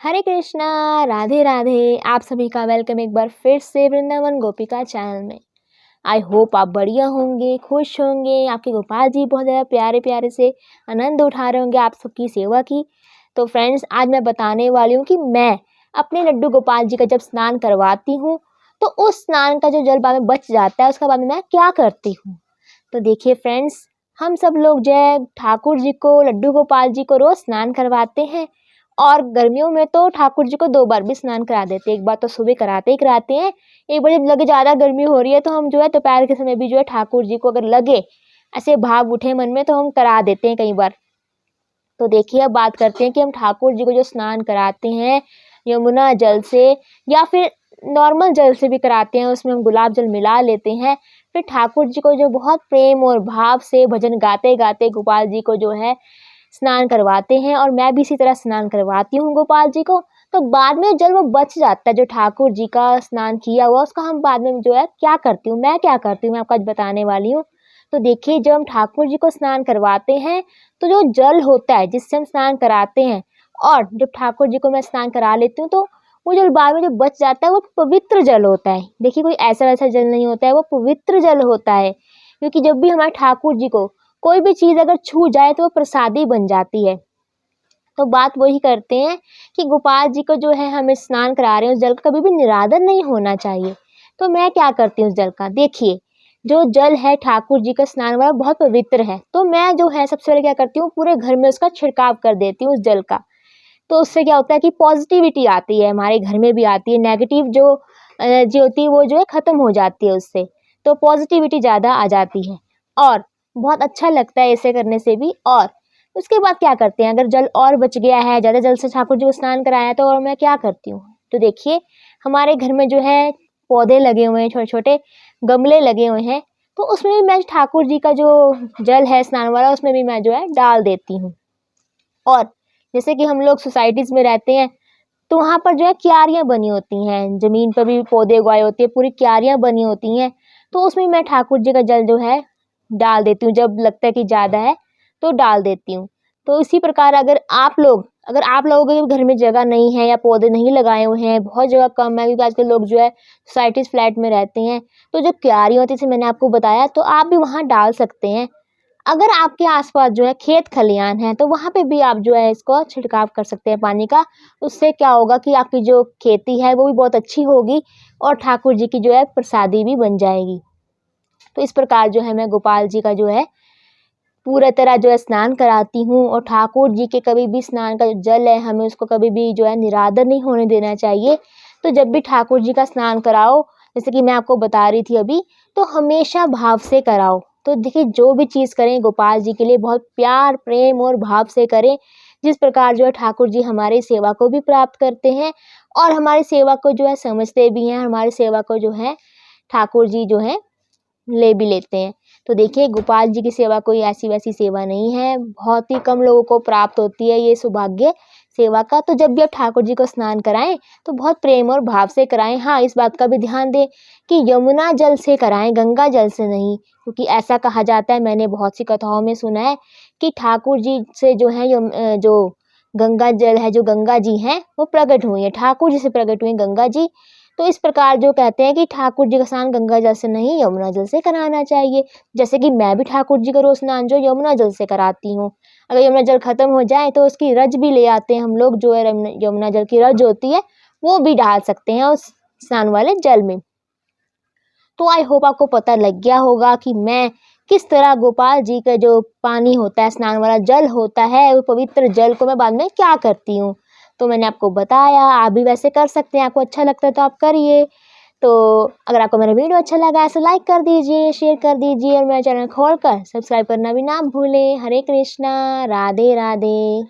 हरे कृष्णा, राधे राधे। आप सभी का वेलकम एक बार फिर से वृंदावन गोपिका चैनल में। आई होप आप बढ़िया होंगे, खुश होंगे। आपके गोपाल जी बहुत ज़्यादा प्यारे प्यारे से आनंद उठा रहे होंगे आप सबकी सेवा की। तो फ्रेंड्स, आज मैं बताने वाली हूँ कि मैं अपने लड्डू गोपाल जी का जब स्नान करवाती हूँ तो उस स्नान का जो जल बाद में बच जाता है उसका बाद में मैं क्या करती हूँ। तो देखिए फ्रेंड्स, हम सब लोग जो है ठाकुर जी को, लड्डू गोपाल जी को रोज स्नान करवाते हैं। और गर्मियों में तो ठाकुर जी को 2 बार भी स्नान करा देते हैं। एक बार तो सुबह कराते ही कराते हैं, एक बार जब लगे ज़्यादा गर्मी हो रही है तो हम जो है दोपहर के समय भी जो है ठाकुर जी को अगर लगे ऐसे भाव उठे मन में तो हम करा देते हैं कई बार। तो देखिए, अब बात करते हैं कि हम ठाकुर जी को जो स्नान कराते हैं यमुना जल से या फिर नॉर्मल जल से भी कराते हैं, उसमें हम गुलाब जल मिला लेते हैं। फिर ठाकुर जी को जो बहुत प्रेम और भाव से भजन गाते-गाते गोपाल जी को जो है स्नान करवाते हैं और मैं भी इसी तरह स्नान करवाती हूँ गोपाल जी को। तो बाद में जल वो बच जाता है जो ठाकुर जी का स्नान किया हुआ उसका हम बाद में जो है क्या करती हूँ, मैं क्या करती हूँ मैं आपको आज बताने वाली हूँ। तो देखिए, जब हम ठाकुर जी को स्नान करवाते हैं तो जो जल होता है जिससे हम स्नान कराते हैं और जब ठाकुर जी को मैं स्नान करा लेती हूँ तो वो जल बाद में जो बच जाता है वो पवित्र जल होता है। देखिए, कोई ऐसा वैसा जल नहीं होता है, वो पवित्र जल होता है। क्योंकि जब भी हमारे ठाकुर जी को कोई भी चीज़ अगर छू जाए तो वो प्रसादी बन जाती है। तो बात वही करते हैं कि गोपाल जी को जो है हमें स्नान करा रहे हैं, उस जल का कभी भी निरादर नहीं होना चाहिए। तो मैं क्या करती हूँ उस जल का, देखिए, जो जल है ठाकुर जी का स्नान वाला बहुत पवित्र है। तो मैं जो है सबसे पहले क्या करती हूँ, पूरे घर में उसका छिड़काव कर देती हूँ उस जल का। तो उससे क्या होता है कि पॉजिटिविटी आती है, हमारे घर में भी आती है, नेगेटिव जो एनर्जी होती है वो जो है ख़त्म हो जाती है उससे। तो पॉजिटिविटी ज़्यादा आ जाती है और बहुत अच्छा लगता है ऐसे करने से भी। और उसके बाद क्या करते हैं, अगर जल और बच गया है, ज़्यादा जल से ठाकुर जी को स्नान कराया है तो और मैं क्या करती हूँ, तो देखिए, हमारे घर में जो है पौधे लगे हुए हैं, छोटे-छोटे गमले लगे हुए हैं, तो उसमें भी मैं ठाकुर जी का जो जल है स्नान वाला उसमें भी मैं जो है डाल देती हूँ। और जैसे कि हम लोग सोसाइटीज़ में रहते हैं तो वहाँ पर जो है क्यारियाँ बनी होती हैं, ज़मीन पर भी पौधे उगाए होते हैं, पूरी क्यारियाँ बनी होती हैं, तो उसमें मैं ठाकुर जी का जल जो है डाल देती हूँ, जब लगता है कि ज़्यादा है, तो डाल देती हूँ। तो इसी प्रकार अगर आप लोगों के घर में जगह नहीं है या पौधे नहीं लगाए हुए हैं, बहुत जगह कम है क्योंकि आजकल लोग जो है सोसाइटीज़ फ्लैट में रहते हैं, तो जो क्यारी होती है जैसे मैंने आपको बताया, तो आप भी वहाँ डाल सकते हैं। अगर आपके आस-पास जो है खेत खलियान है, तो वहाँ पे भी आप जो है इसको छिड़काव कर सकते हैं पानी का। उससे क्या होगा कि आपकी जो खेती है वो भी बहुत अच्छी होगी और ठाकुर जी की जो है प्रसादी भी बन जाएगी। तो इस प्रकार जो है मैं गोपाल जी का जो है पूरा तरह जो है स्नान कराती हूँ और ठाकुर जी के कभी भी स्नान का जो जल है हमें उसको कभी भी जो है निरादर नहीं होने देना चाहिए। तो जब भी ठाकुर जी का स्नान कराओ, जैसे कि मैं आपको बता रही थी अभी, तो हमेशा भाव से कराओ। तो देखिए, जो भी चीज़ करें गोपाल जी के लिए बहुत प्यार, प्रेम और भाव से करें, जिस प्रकार जो है ठाकुर जी हमारी सेवा को भी प्राप्त करते हैं और हमारी सेवा को जो है समझते भी हैं, हमारी सेवा को जो है ठाकुर जी जो है ले भी लेते हैं। तो देखिए, गोपाल जी की सेवा कोई ऐसी-वैसी सेवा नहीं है, बहुत ही कम लोगों को प्राप्त होती है ये सौभाग्य सेवा का। तो जब भी आप ठाकुर जी को स्नान कराएँ, तो बहुत प्रेम और भाव से कराएँ। हाँ, इस बात का भी ध्यान दें कि यमुना जल से कराएँ, गंगा जल से नहीं, क्योंकि ऐसा कहा जाता है, मैंने बहुत सी कथाओं में सुना है कि ठाकुर जी से जो है जो गंगा जल है, जो गंगा जी हैं, वो प्रकट हुई हैं, ठाकुर जी से प्रकट हुई हैं गंगा जी। तो इस प्रकार जो कहते हैं कि ठाकुर जी का स्नान गंगा जल से नहीं यमुना जल से कराना चाहिए। जैसे कि मैं भी ठाकुर जी का रोज़ स्नान जो यमुना जल से कराती हूँ। अगर यमुना जल खत्म हो जाए तो उसकी रज भी ले आते हैं हम लोग, जो है यमुना जल की रज होती है वो भी डाल सकते हैं उस स्नान वाले जल में। तो आई होप आपको पता लग गया होगा कि मैं किस तरह गोपाल जी का जो पानी होता है, स्नान वाला जल होता है, वो पवित्र जल को मैं बाद में क्या करती हूँ। तो मैंने आपको बताया, आप भी वैसे कर सकते हैं, आपको अच्छा लगता है तो आप करिए। तो अगर आपको मेरा वीडियो अच्छा लगा है तो लाइक कर दीजिए, शेयर कर दीजिए और मेरा चैनल खोलकर सब्सक्राइब करना भी ना भूलें। हरे कृष्णा, राधे राधे।